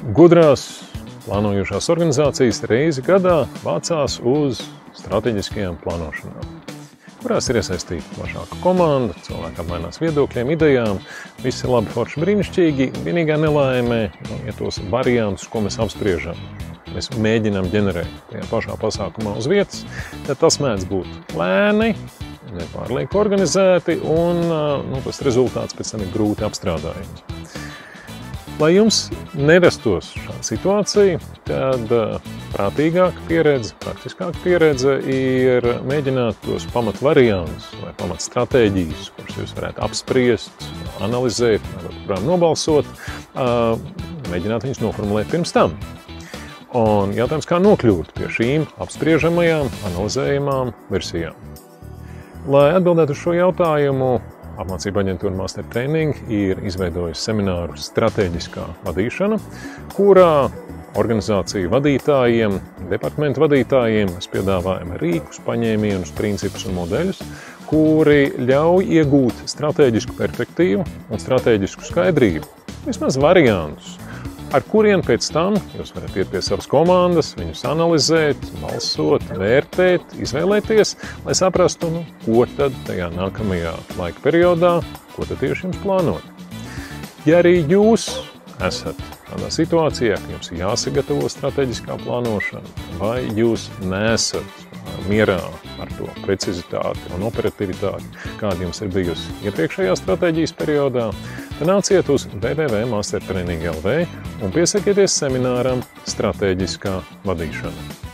Gudrās plānojošās organizācijas reizi gadā vācās uz strateģiskajām plānošanām, kurās ir iesaistīta plašāka komanda, cilvēki apmainās viedokļiem, idejām, viss ir labi, forši, brīnišķīgi. Vienīgā nelaime ir tos variantus, ko mēs apspriežam. Mēs mēģinām ģenerēt tajā pašā pasākumā uz vietas, tad tas mēdz būt lēni, nepārlieku organizēti un tas rezultāts pēc tam ir grūti apstrādājams. Lai jums nerastos šāda situācija, tad prātīgāka pieredze, praktiskāka pieredze ir mēģināt tos pamatvariantus vai pamatstratēģijas, kuras jūs varētu apspriest, analizēt, kurām nobalsot, mēģināt viņus noformulēt pirms tam. Un jautājums, kā nokļūt pie šīm apspriežamajām, analizējamām versijām. Lai atbildētu uz šo jautājumu, apmācība aģentūra Master Training ir izveidojusi semināru Stratēģiskā vadīšana, kurā organizāciju vadītājiem, departamentu vadītājiem mēs piedāvājam rīkus, paņēmienus, principus un modeļus, kuri ļauj iegūt stratēģisku perspektīvu un stratēģisku skaidrību, vismaz variantus, ar kuriem pēc tam jūs varat iet pie savas komandas, viņus analizēt, balsot, vērtēt, izvēlēties, lai saprastu, ko tad tajā nākamajā laika periodā, ko tad tieši jums plānot. Ja arī jūs esat tādā situācijā, ka jums ir jāsagatavo strateģiskā plānošana, vai jūs nesat mierā ar to precizitāti un operativitāti, kāda jums ir bijusi iepriekšējā stratēģijas periodā, tad nāciet uz www.mastertraining.lv un piesakieties semināram Stratēģiskā vadīšana.